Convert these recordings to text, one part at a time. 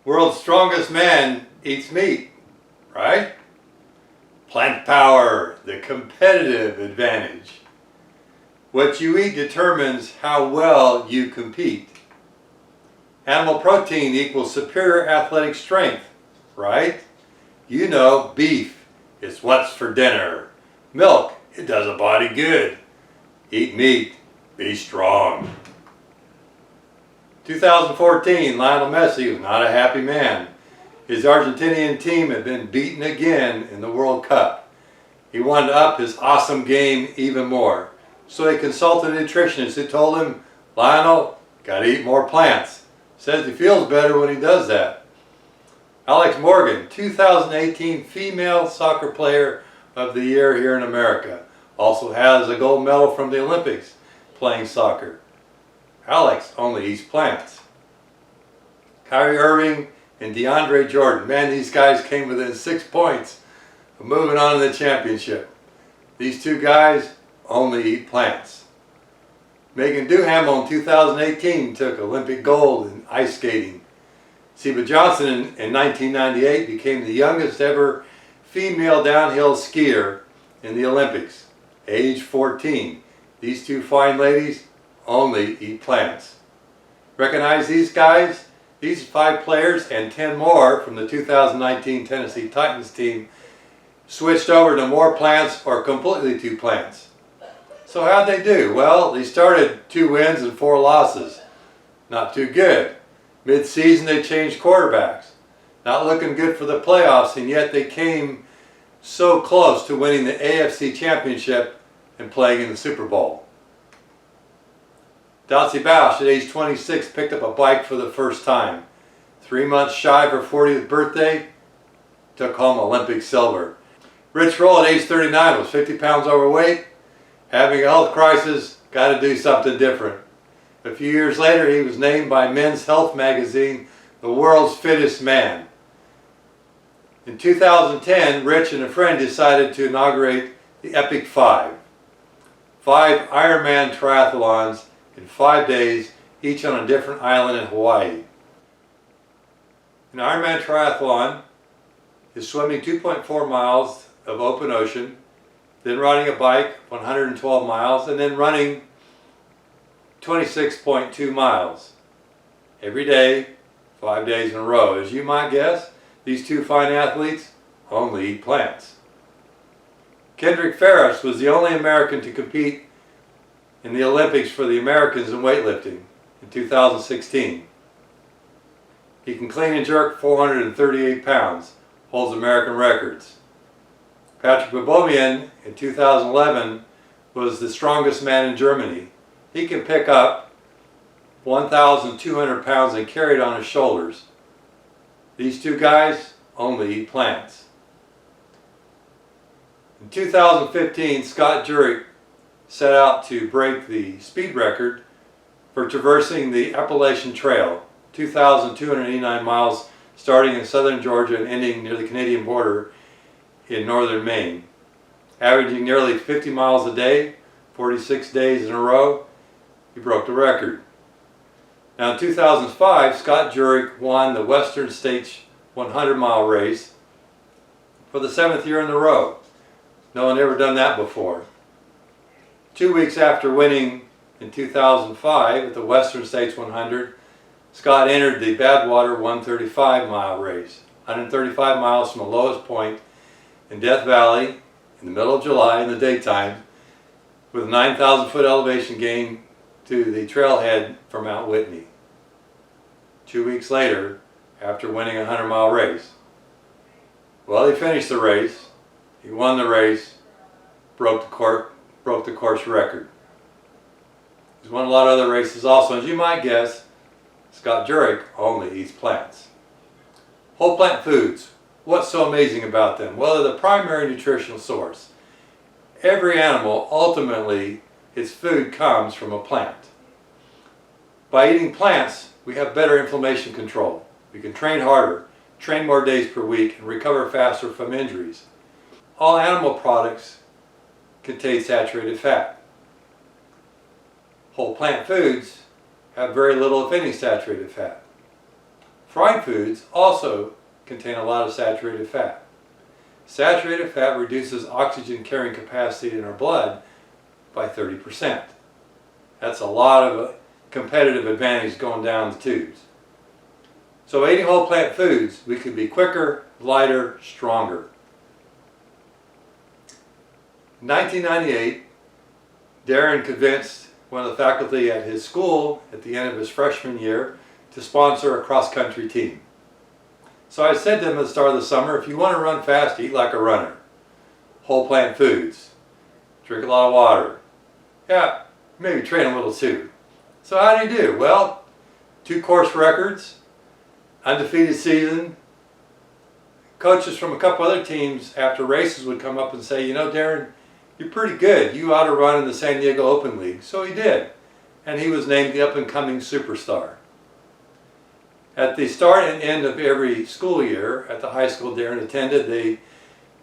World's strongest man eats meat, right? Plant power, the competitive advantage. What you eat determines how well you compete. Animal protein equals superior athletic strength, right? You know, beef is what's for dinner. Milk, it does a body good. Eat meat, be strong. 2014, Lionel Messi was not a happy man. His Argentinian team had been beaten again in the World Cup. He wanted to up his awesome game even more. So he consulted a nutritionist who told him, Lionel, gotta eat more plants. Says he feels better when he does that. Alex Morgan, 2018 Female Soccer Player of the Year here in America. Also has a gold medal from the Olympics playing soccer. Alex only eats plants. Kyrie Irving and DeAndre Jordan. Man, these guys came within 6 points of moving on to the championship. These two guys only eat plants. Megan Duhamel in 2018 took Olympic gold in ice skating. Seba Johnson in 1998 became the youngest ever female downhill skier in the Olympics, age 14. These two fine ladies only eat plants. Recognize these guys? These 5 players and 10 more from the 2019 Tennessee Titans team switched over to more plants or completely to plants. So how'd they do? Well, they started 2 wins and 4 losses. Not too good. Mid-season they changed quarterbacks. Not looking good for the playoffs, and yet they came so close to winning the AFC Championship and playing in the Super Bowl. Dotsie Bausch at age 26 picked up a bike for the first time. 3 months shy of her 40th birthday, took home Olympic silver. Rich Roll at age 39 was 50 pounds overweight. Having a health crisis, got to do something different. A few years later, he was named by Men's Health magazine the world's fittest man. In 2010, Rich and a friend decided to inaugurate the Epic 5. 5 Ironman triathlons in 5 days, each on a different island in Hawaii. An Ironman triathlon is swimming 2.4 miles of open ocean, then riding a bike 112 miles, and then running 26.2 miles every day, 5 days in a row. As you might guess, these 2 fine athletes only eat plants. Kendrick Ferris was the only American to compete in the Olympics for the Americans in weightlifting in 2016. He can clean and jerk 438 pounds, holds American records. Patrick Baboumian in 2011 was the strongest man in Germany. He can pick up 1,200 pounds and carry it on his shoulders. These 2 guys only eat plants. In 2015, Scott Jurek set out to break the speed record for traversing the Appalachian Trail, 2,289 miles starting in southern Georgia and ending near the Canadian border in northern Maine. Averaging nearly 50 miles a day, 46 days in a row, he broke the record. Now in 2005, Scott Jurek won the Western States 100-mile race for the 7th year in a row. No one ever done that before. 2 weeks after winning in 2005 at the Western States 100, Scott entered the Badwater 135-mile race, 135 miles from the lowest point in Death Valley in the middle of July in the daytime, with a 9,000-foot elevation gain to the trailhead for Mount Whitney. 2 weeks later, after winning a 100-mile race. Well, he finished the race, he won the race, broke the course record. He's won a lot of other races also. As you might guess, Scott Jurek only eats plants. Whole plant foods. What's so amazing about them? Well, they're the primary nutritional source. Every animal, ultimately, its food comes from a plant. By eating plants, we have better inflammation control. We can train harder, train more days per week, and recover faster from injuries. All animal products contain saturated fat. Whole plant foods have very little, if any, saturated fat. Fried foods also contain a lot of saturated fat. Saturated fat reduces oxygen carrying capacity in our blood by 30%. That's a lot of competitive advantage going down the tubes. So eating whole plant foods, we can be quicker, lighter, stronger. In 1998, Darren convinced one of the faculty at his school at the end of his freshman year to sponsor a cross-country team. So I said to him at the start of the summer, if you want to run fast, eat like a runner. Whole plant foods. Drink a lot of water. Yeah, maybe train a little too. So how do you do? Well, 2 course records, undefeated season. Coaches from a couple other teams after races would come up and say, you know, Darren, you're pretty good. You ought to run in the San Diego Open League. So he did. And he was named the up-and-coming superstar. At the start and end of every school year at the high school Darren attended, they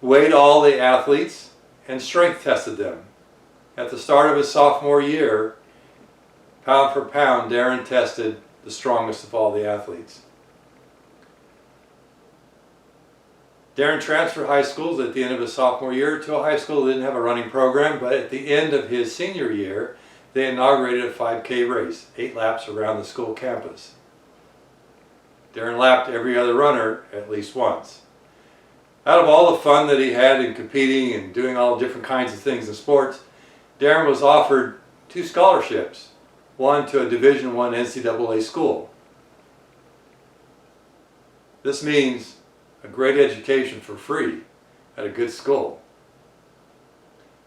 weighed all the athletes and strength tested them. At the start of his sophomore year, pound for pound, Darren tested the strongest of all the athletes. Darren transferred high schools at the end of his sophomore year to a high school that didn't have a running program, but at the end of his senior year, they inaugurated a 5K race, 8 laps around the school campus. Darren lapped every other runner at least once. Out of all the fun that he had in competing and doing all different kinds of things in sports, Darren was offered 2 scholarships, one to a Division I NCAA school. This means a great education for free at a good school.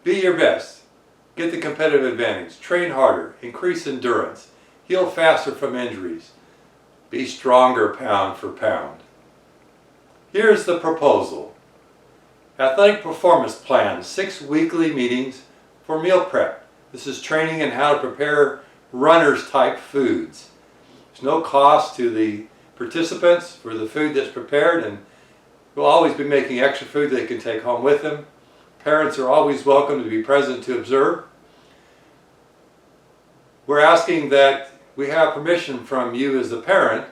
Be your best. Get the competitive advantage. Train harder. Increase endurance. Heal faster from injuries. Be stronger pound for pound. Here's the proposal. Athletic Performance Plan, 6 weekly meetings for meal prep. This is training in how to prepare runners type foods. There's no cost to the participants for the food that's prepared, and we'll always be making extra food they can take home with them. Parents are always welcome to be present to observe. We're asking that we have permission from you as the parent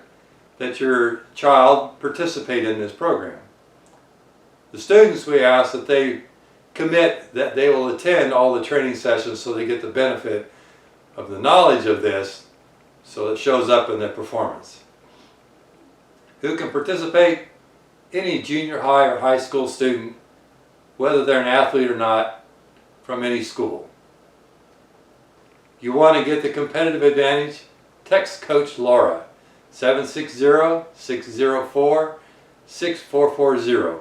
that your child participate in this program. The students, we ask that they commit that they will attend all the training sessions so they get the benefit of the knowledge of this so it shows up in their performance. Who can participate? Any junior high or high school student, whether they're an athlete or not, from any school. You want to get the competitive advantage? Text Coach Laura, 760-604-6440.